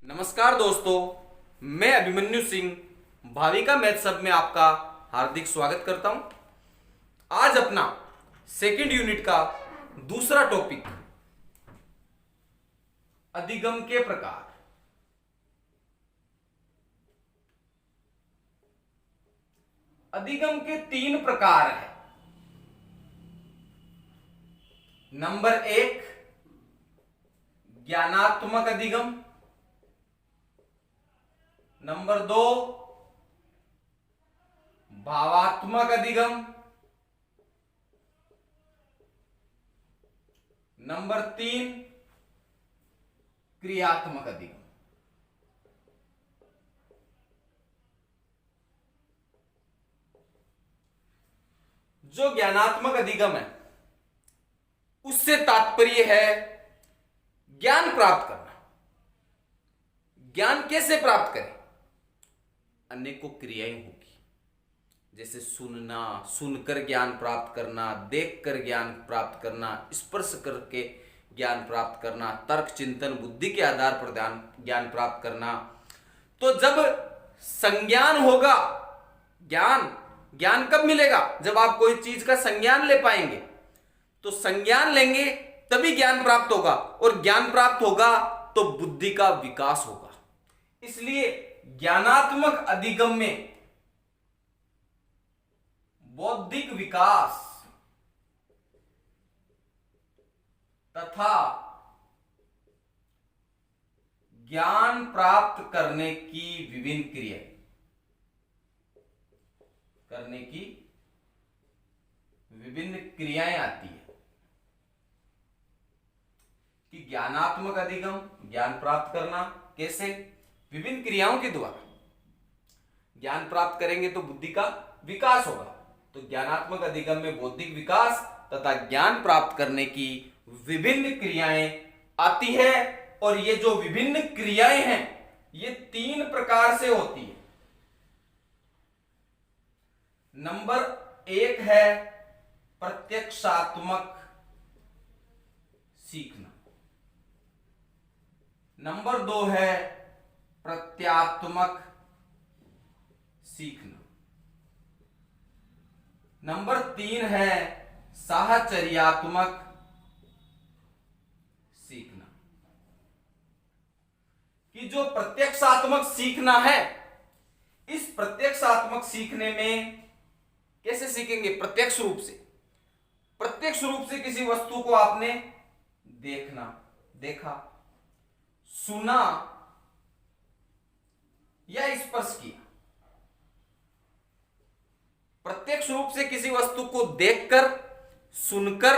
नमस्कार दोस्तों, मैं अभिमन्यु सिंह भाविका मैथ सब में आपका हार्दिक स्वागत करता हूं। आज अपना सेकंड यूनिट का दूसरा टॉपिक अधिगम के प्रकार। अधिगम के तीन प्रकार हैं। नंबर एक, ज्ञानात्मक अधिगम। नंबर दो, भावात्मक अधिगम। नंबर तीन, क्रियात्मक अधिगम। जो ज्ञानात्मक अधिगम है उससे तात्पर्य है ज्ञान प्राप्त करना। ज्ञान कैसे प्राप्त करें? अनेकों क्रियाएं होगी, जैसे सुनना, सुनकर ज्ञान प्राप्त करना, देखकर ज्ञान प्राप्त करना, स्पर्श करके ज्ञान प्राप्त करना, तर्क चिंतन बुद्धि के आधार पर ज्ञान प्राप्त करना। तो जब संज्ञान होगा, ज्ञान ज्ञान कब मिलेगा? जब आप कोई चीज का संज्ञान ले पाएंगे। तो संज्ञान लेंगे तभी ज्ञान प्राप्त होगा, और ज्ञान प्राप्त होगा तो बुद्धि का विकास होगा। इसलिए ज्ञानात्मक अधिगम में बौद्धिक विकास तथा ज्ञान प्राप्त करने की विभिन्न क्रियाएं आती है। कि ज्ञानात्मक अधिगम, ज्ञान प्राप्त करना कैसे? विभिन्न क्रियाओं के द्वारा। ज्ञान प्राप्त करेंगे तो बुद्धि का विकास होगा। तो ज्ञानात्मक अधिगम में बौद्धिक विकास तथा ज्ञान प्राप्त करने की विभिन्न क्रियाएं आती है। और ये जो विभिन्न क्रियाएं हैं ये तीन प्रकार से होती है। नंबर एक है प्रत्यक्षात्मक सीखना। नंबर दो है प्रत्यात्मक सीखना। नंबर तीन है साहचर्यात्मक सीखना। कि जो प्रत्यक्षात्मक सीखना है, इस प्रत्यक्षात्मक सीखने में कैसे सीखेंगे? प्रत्यक्ष रूप से। प्रत्यक्ष रूप से किसी वस्तु को आपने देखा, सुना या स्पर्श किया। प्रत्यक्ष रूप से किसी वस्तु को देखकर, सुनकर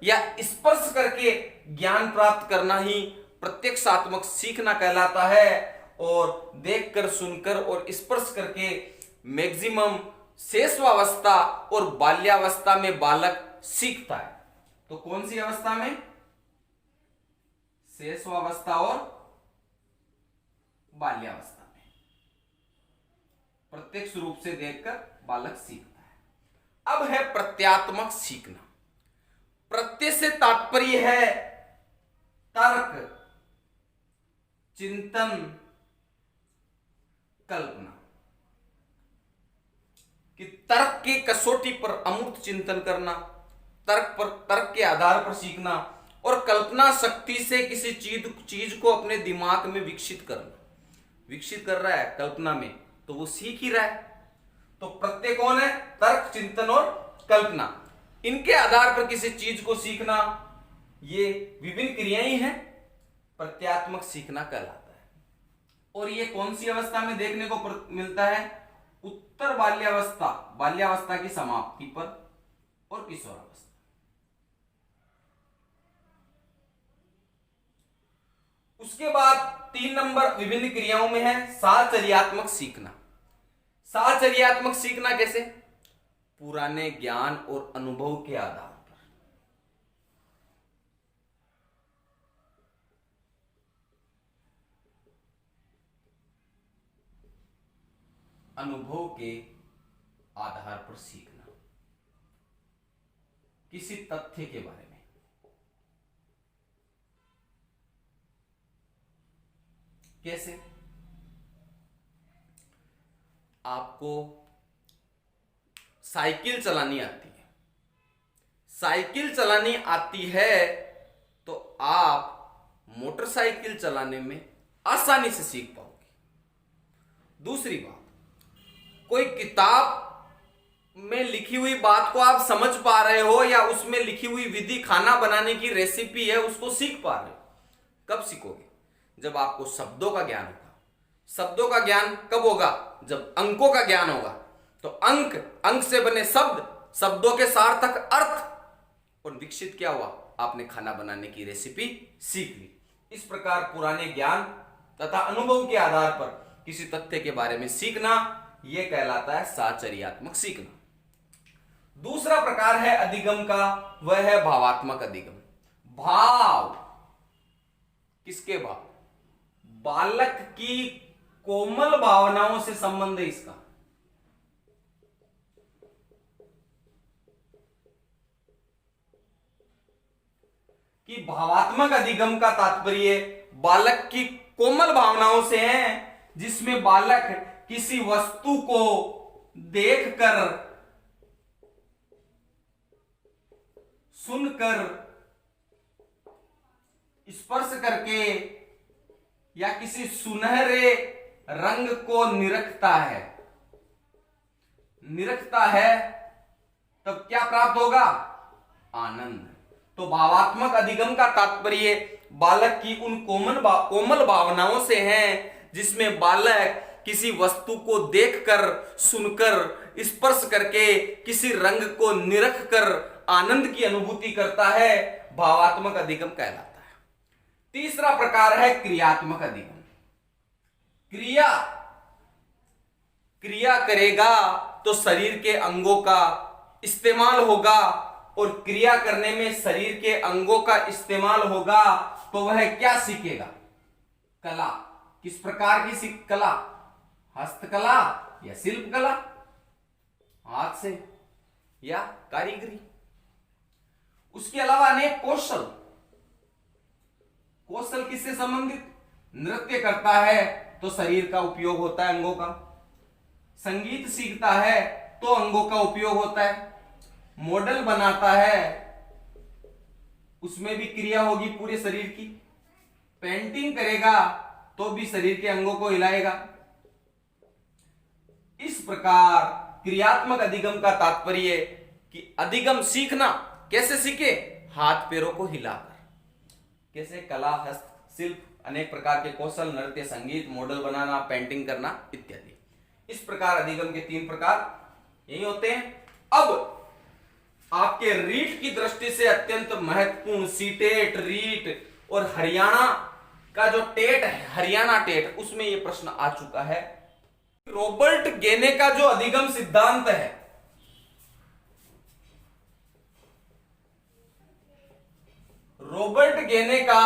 या स्पर्श करके ज्ञान प्राप्त करना ही प्रत्यक्षात्मक सीखना कहलाता है। और देखकर, सुनकर और स्पर्श करके मैक्सिमम शेषवावस्था और बाल्यावस्था में बालक सीखता है। तो कौन सी अवस्था में? शेषवावस्था और बाल्यावस्था में प्रत्यक्ष रूप से देखकर बालक सीखता है। अब है प्रत्यात्मक सीखना। प्रत्यय से तात्पर्य है तर्क, चिंतन, कल्पना। कि तर्क की कसौटी पर अमूर्त चिंतन करना, तर्क के आधार पर सीखना, और कल्पना शक्ति से किसी चीज को अपने दिमाग में विकसित करना। विकसित कर रहा है कल्पना में तो वो सीख ही रहा है। तो प्रत्यय कौन है? तर्क, चिंतन और कल्पना। इनके आधार पर किसी चीज को सीखना, ये विभिन्न क्रियाएं हैं, प्रत्यात्मक सीखना कहलाता है। और ये कौन सी अवस्था में देखने को मिलता है? उत्तर बाल्यावस्था, बाल्यावस्था की समाप्ति पर, और किशोरावस्था। उसके बाद 3 नंबर विभिन्न क्रियाओं में है साहचर्यात्मक सीखना। साहचर्यात्मक सीखना कैसे? पुराने ज्ञान और अनुभव के आधार पर। अनुभव के आधार पर सीखना किसी तथ्य के बारे में। कैसे? आपको साइकिल चलानी आती है, साइकिल चलानी आती है तो आप मोटरसाइकिल चलाने में आसानी से सीख पाओगे। दूसरी बात, कोई किताब में लिखी हुई बात को आप समझ पा रहे हो या उसमें लिखी हुई विधि, खाना बनाने की रेसिपी है, उसको सीख पा रहे हो। कब सीखोगे? जब आपको शब्दों का ज्ञान होगा। शब्दों का ज्ञान कब होगा? जब अंकों का ज्ञान होगा। तो अंक, अंक से बने शब्द, शब्दों के सार्थक अर्थ, और विकसित क्या हुआ? आपने खाना बनाने की रेसिपी सीख ली। इस प्रकार पुराने ज्ञान तथा अनुभव के आधार पर किसी तथ्य के बारे में सीखना, यह कहलाता है साचर्यात्मक सीखना। दूसरा प्रकार है अधिगम का, वह है भावात्मक अधिगम। भाव, किसके भाव? बालक की कोमल भावनाओं से संबंध है इसका। कि भावात्मक अधिगम का तात्पर्य बालक की कोमल भावनाओं से है, जिसमें बालक किसी वस्तु को देखकर, सुनकर, स्पर्श करके या किसी सुनहरे रंग को निरखता है। निरखता है तब क्या प्राप्त होगा? आनंद। तो भावात्मक अधिगम का तात्पर्य बालक की उन कोमल भावनाओं से है, जिसमें बालक किसी वस्तु को देखकर, सुनकर, स्पर्श करके, किसी रंग को निरख कर आनंद की अनुभूति करता है। भावात्मक अधिगम कहलाता है। तीसरा प्रकार है क्रियात्मक अधिगम। क्रिया करेगा तो शरीर के अंगों का इस्तेमाल होगा, और क्रिया करने में शरीर के अंगों का इस्तेमाल होगा तो वह क्या सीखेगा? कला। किस प्रकार की कला? हस्तकला या शिल्प कला, हाथ से या कारीगरी। उसके अलावा अनेक कौशल। कौशल किससे संबंधित? नृत्य करता है तो शरीर का उपयोग होता है, अंगों का। संगीत सीखता है तो अंगों का उपयोग होता है। मॉडल बनाता है, उसमें भी क्रिया होगी पूरे शरीर की। पेंटिंग करेगा तो भी शरीर के अंगों को हिलाएगा। इस प्रकार क्रियात्मक अधिगम का तात्पर्य कि अधिगम सीखना, कैसे सीखे? हाथ पैरों को हिलाकर। कैसे? कला, हस्त शिल्प, अनेक प्रकार के कौशल, नृत्य, संगीत, मॉडल बनाना, पेंटिंग करना इत्यादि। इस प्रकार अधिगम के 3 प्रकार यही होते हैं। अब आपके रीट की दृष्टि से अत्यंत महत्वपूर्ण सीटेट, रीट और हरियाणा का जो टेट है, हरियाणा टेट, उसमें यह प्रश्न आ चुका है। रॉबर्ट गेने का जो अधिगम सिद्धांत है, रॉबर्ट गेने का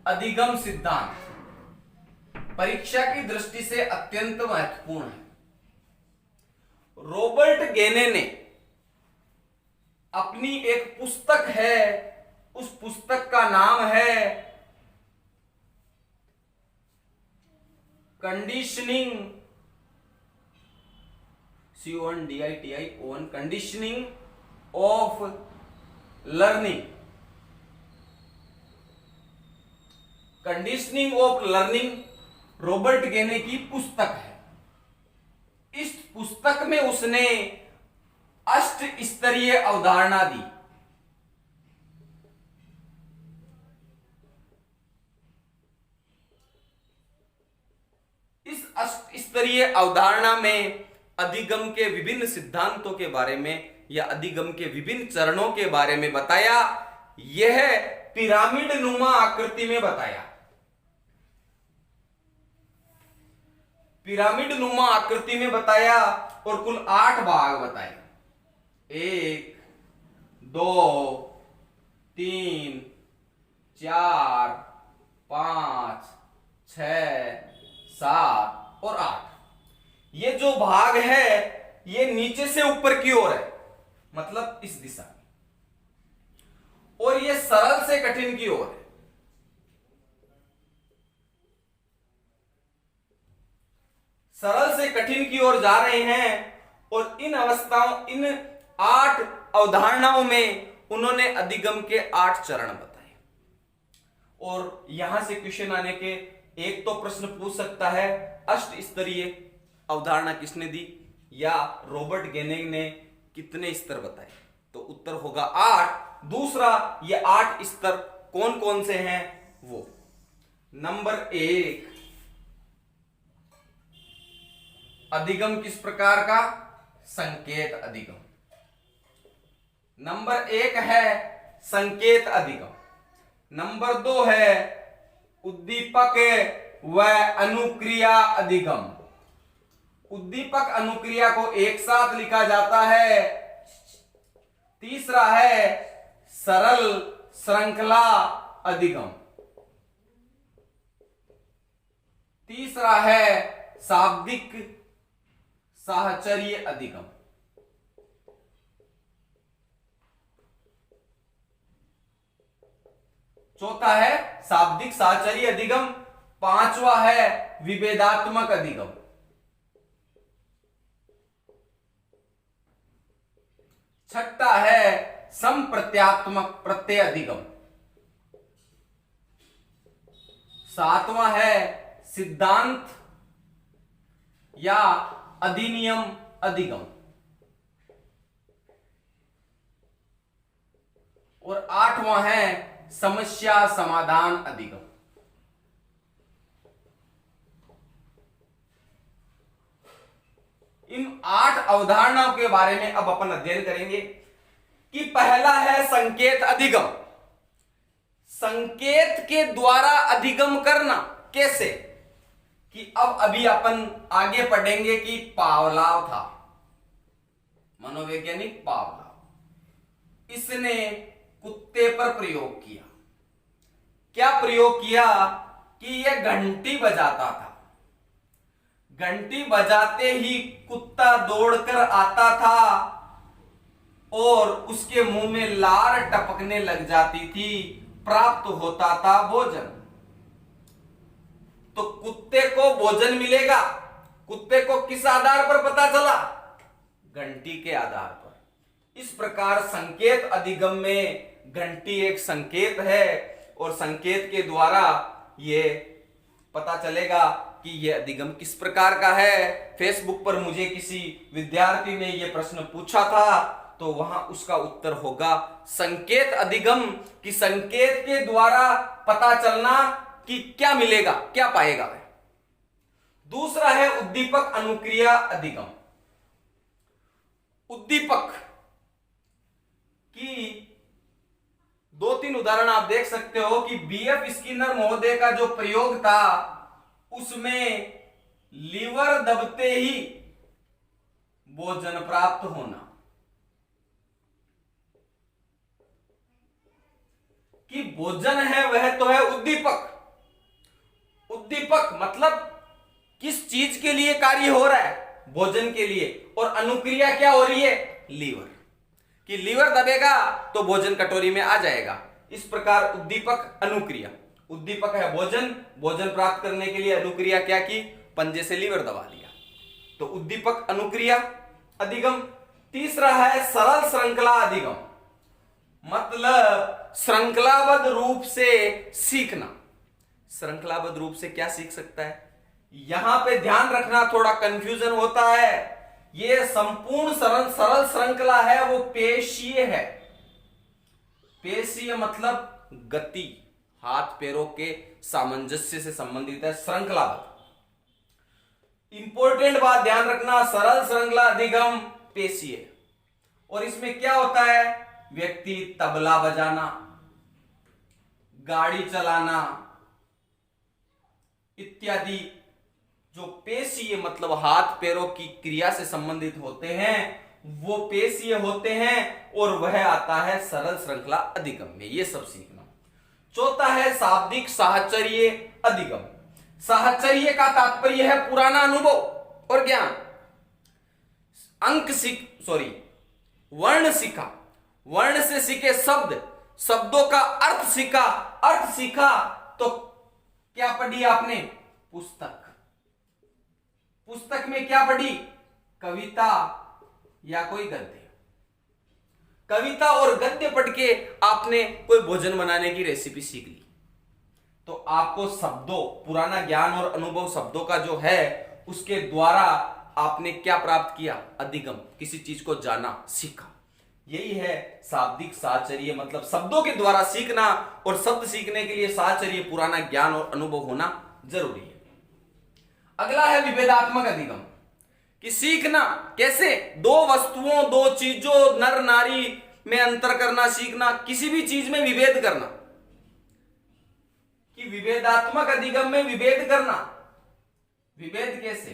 अधिगम सिद्धांत परीक्षा की दृष्टि से अत्यंत महत्वपूर्ण है। रॉबर्ट गेने ने अपनी एक पुस्तक है, उस पुस्तक का नाम है conditioning, CONDITION, conditioning of learning. Conditioning of learning Robert गेने की पुस्तक है। इस पुस्तक में उसने अष्ट स्तरीय अवधारणा दी। इस अष्ट स्तरीय अवधारणा में अधिगम के विभिन्न सिद्धांतों के बारे में या अधिगम के विभिन्न चरणों के बारे में बताया। यह पिरामिड नुमा आकृति में बताया। पिरामिड नुमा आकृति में बताया और कुल 8 भाग बताए। 1, 2, 3, 4, 5, 6, 7 और 8। ये जो भाग है ये नीचे से ऊपर की ओर है, मतलब इस दिशा में, और ये सरल से कठिन की ओर है। सरल से कठिन की ओर जा रहे हैं और इन 8 अवधारणाओं में उन्होंने अधिगम के 8 चरण बताए। और यहां से क्वेश्चन आने के एक तो प्रश्न पूछ सकता है, अष्ट स्तरीय अवधारणा किसने दी, या रॉबर्ट गेनेग ने कितने स्तर बताए? तो उत्तर होगा 8। दूसरा, ये 8 स्तर कौन कौन से हैं वो। नंबर 1, अधिगम किस प्रकार का? संकेत अधिगम। नंबर 1 है संकेत अधिगम। नंबर 2 है उद्दीपक व अनुक्रिया अधिगम। उद्दीपक अनुक्रिया को एक साथ लिखा जाता है। तीसरा है सरल श्रृंखला अधिगम। तीसरा है शाब्दिक साहचर्य अधिगम। चौथा है शाब्दिक साहचर्य अधिगम। पांचवा है विभेदात्मक अधिगम। छठा है संप्रत्यात्मक प्रत्यय अधिगम। सातवां है सिद्धांत या अधिनियम अधिगम। और 8वां है समस्या समाधान अधिगम। इन 8 अवधारणाओं के बारे में अब अपन अध्ययन करेंगे कि पहला है संकेत अधिगम। संकेत के द्वारा अधिगम करना कैसे? कि अब अभी अपन आगे पढ़ेंगे कि पावलाव था, मनोवैज्ञानिक पावलाव, इसने कुत्ते पर प्रयोग किया। क्या प्रयोग किया? कि यह घंटी बजाता था, घंटी बजाते ही कुत्ता दौड़कर आता था और उसके मुंह में लार टपकने लग जाती थी, प्राप्त होता था भोजन। तो कुत्ते को भोजन मिलेगा, कुत्ते को किस आधार पर पता चला? घंटी के आधार पर। इस प्रकार संकेत अधिगम में घंटी एक संकेत है और संकेत के द्वारा यह पता चलेगा कि यह अधिगम किस प्रकार का है। फेसबुक पर मुझे किसी विद्यार्थी ने यह प्रश्न पूछा था, तो वहां उसका उत्तर होगा संकेत अधिगम, कि संकेत के द्वारा पता चलना कि क्या मिलेगा, क्या पाएगा वह। दूसरा है उद्दीपक अनुक्रिया अधिगम। उद्दीपक की 2-3 उदाहरण आप देख सकते हो कि बीएफ स्किनर महोदय का जो प्रयोग था उसमें लीवर दबते ही भोजन प्राप्त होना। कि भोजन है वह तो है उद्दीपक। उद्दीपक मतलब किस चीज के लिए कार्य हो रहा है? भोजन के लिए। और अनुक्रिया क्या हो रही है? लीवर, कि लीवर दबेगा तो भोजन कटोरी में आ जाएगा। इस प्रकार उद्दीपक अनुक्रिया। उद्दीपक है भोजन, भोजन प्राप्त करने के लिए अनुक्रिया क्या की? पंजे से लीवर दबा दिया, तो उद्दीपक अनुक्रिया अधिगम। तीसरा है सरल श्रृंखला अधिगम, मतलब श्रृंखलाबद्ध रूप से सीखना। श्रृंखलाबद्ध रूप से क्या सीख सकता है? यहां पे ध्यान रखना, थोड़ा कंफ्यूजन होता है। ये संपूर्ण सरल श्रृंखला है वो पेशीय है। पेशीय मतलब गति, हाथ पैरों के सामंजस्य से संबंधित है श्रृंखलाबद्ध। इंपॉर्टेंट बात ध्यान रखना, सरल श्रृंखला अधिगम पेशीय। और इसमें क्या होता है? व्यक्ति तबला बजाना, गाड़ी चलाना इत्यादि जो पेशीय मतलब हाथ पैरों की क्रिया से संबंधित होते हैं वो पेशीय होते हैं, और वह आता है सरल श्रृंखला अधिगम में। ये सब सीखना। चौथा है शाब्दिक साहचर्य अधिगम। साहचर्य का तात्पर्य है पुराना अनुभव और ज्ञान। वर्ण सीखा, वर्ण से सीखे शब्द, शब्दों का अर्थ सीखा, अर्थ सीखा तो क्या पढ़ी आपने? पुस्तक पुस्तक में क्या पढ़ी? कविता या कोई गद्य। कविता और गद्य पढ़ के आपने कोई भोजन बनाने की रेसिपी सीख ली, तो आपको शब्दों, पुराना ज्ञान और अनुभव शब्दों का जो है, उसके द्वारा आपने क्या प्राप्त किया? अधिगम, किसी चीज को जाना, सीखा। यही है शाब्दिक साहचर्य, मतलब शब्दों के द्वारा सीखना, और शब्द सीखने के लिए साहचर्य, पुराना ज्ञान और अनुभव होना जरूरी है। अगला है विभेदात्मक अधिगम, कि सीखना कैसे? दो वस्तुओं, दो चीजों, नर नारी में अंतर करना सीखना, किसी भी चीज में विभेद करना। कि विभेदात्मक अधिगम में विभेद करना, विभेद कैसे?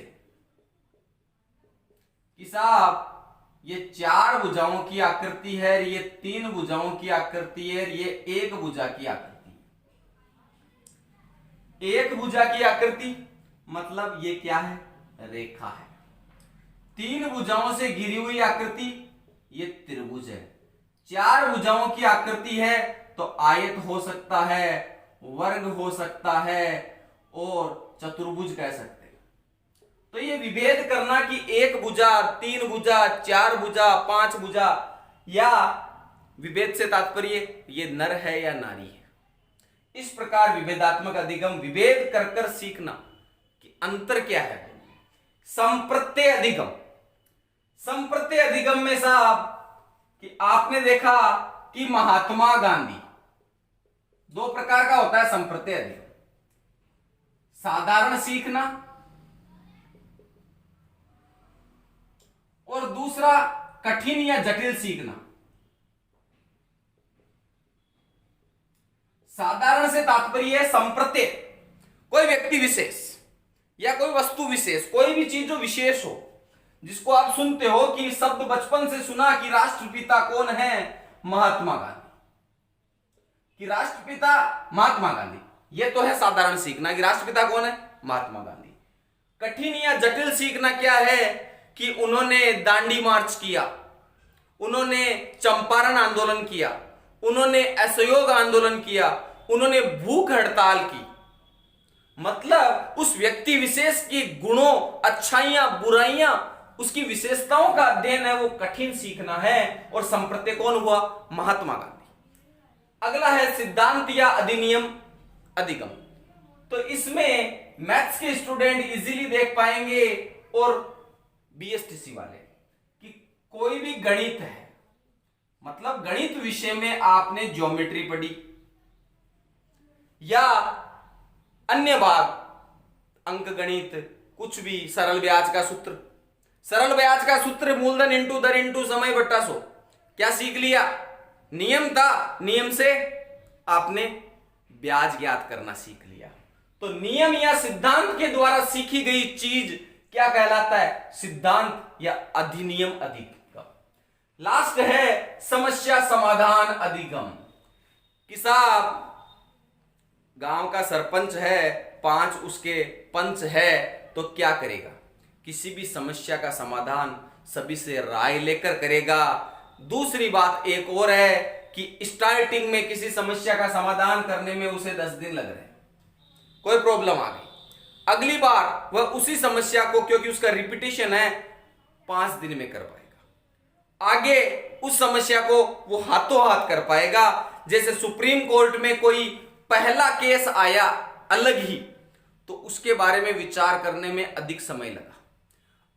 कि साहब ये 4 भुजाओं की आकृति है, ये 3 भुजाओं की आकृति है, ये 1 भुजा की आकृति है। 1 भुजा की आकृति मतलब ये क्या है? रेखा है। 3 भुजाओं से घिरी हुई आकृति ये त्रिभुज है। 4 भुजाओं की आकृति है तो आयत हो सकता है, वर्ग हो सकता है, और चतुर्भुज कह सकते हैं। तो ये विभेद करना कि 1 भुजा, 3 भुजा, 4 भुजा, 5 भुजा, या विभेद से तात्पर्य ये नर है या नारी है। इस प्रकार विभेदात्मक अधिगम, विभेद कर कर सीखना कि अंतर क्या है। संप्रत्यय अधिगम, संप्रत्यय अधिगम में साहब कि आपने देखा कि महात्मा गांधी, 2 प्रकार का होता है संप्रत्यय अधिगम। साधारण सीखना और दूसरा कठिन या जटिल सीखना। साधारण से तात्पर्य है संप्रत्यय, कोई व्यक्ति विशेष या कोई वस्तु विशेष, कोई भी चीज जो विशेष हो, जिसको आप सुनते हो कि शब्द बचपन से सुना कि राष्ट्रपिता कौन है? महात्मा गांधी। कि राष्ट्रपिता महात्मा गांधी, यह तो है साधारण सीखना कि राष्ट्रपिता कौन है? महात्मा गांधी। कठिन या जटिल सीखना क्या है? कि उन्होंने दांडी मार्च किया, उन्होंने चंपारण आंदोलन किया, उन्होंने असहयोग आंदोलन किया, उन्होंने भूख हड़ताल की। मतलब उस व्यक्ति विशेष की गुणों, अच्छाइयां, बुराइयां, उसकी विशेषताओं का अध्ययन है, वो कठिन सीखना है। और संप्रत्यय कौन हुआ? महात्मा गांधी। अगला है सिद्धांत या अधिनियम अधिगम। तो इसमें मैथ्स के स्टूडेंट इजीली देख पाएंगे, और बीएसटीसी वाले, कि कोई भी गणित है, मतलब गणित विषय में आपने ज्योमेट्री पढ़ी या अन्य बात, अंक गणित, कुछ भी, सरल ब्याज का सूत्र, सरल ब्याज का सूत्र मूलधन इंटू दर इंटू समय बट्टा 100, क्या सीख लिया? नियम था, नियम से आपने ब्याज ज्ञात करना सीख लिया। तो नियम या सिद्धांत के द्वारा सीखी गई चीज क्या कहलाता है? सिद्धांत या अधिनियम अधिगम। लास्ट है समस्या समाधान अधिगम। कि साहब गांव का सरपंच है, 5 उसके पंच है, तो क्या करेगा? किसी भी समस्या का समाधान सभी से राय लेकर करेगा। दूसरी बात एक और है कि स्टार्टिंग में किसी समस्या का समाधान करने में उसे 10 दिन लग रहे हैं, कोई प्रॉब्लम आ गई, अगली बार वह उसी समस्या को, क्योंकि उसका रिपीटेशन है, 5 दिन में कर पाएगा। आगे उस समस्या को वो हाथों हाथ कर पाएगा। जैसे सुप्रीम कोर्ट में कोई पहला केस आया अलग ही, तो उसके बारे में विचार करने में अधिक समय लगा।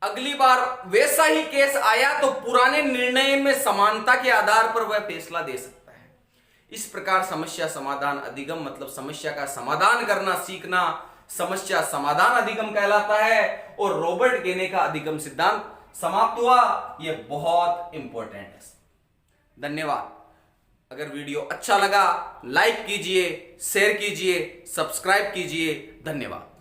अगली बार वैसा ही केस आया तो पुराने निर्णय में समानता के आधार पर वह फैसला दे सकता है। इस प्रकार समस्या समाधान अधिगम मतलब समस्या का समाधान करना सीखना समस्या समाधान अधिगम कहलाता है। और रॉबर्ट गेने का अधिगम सिद्धांत समाप्त हुआ। यह बहुत इंपॉर्टेंट है। धन्यवाद। अगर वीडियो अच्छा लगा लाइक कीजिए, शेयर कीजिए, सब्सक्राइब कीजिए। धन्यवाद।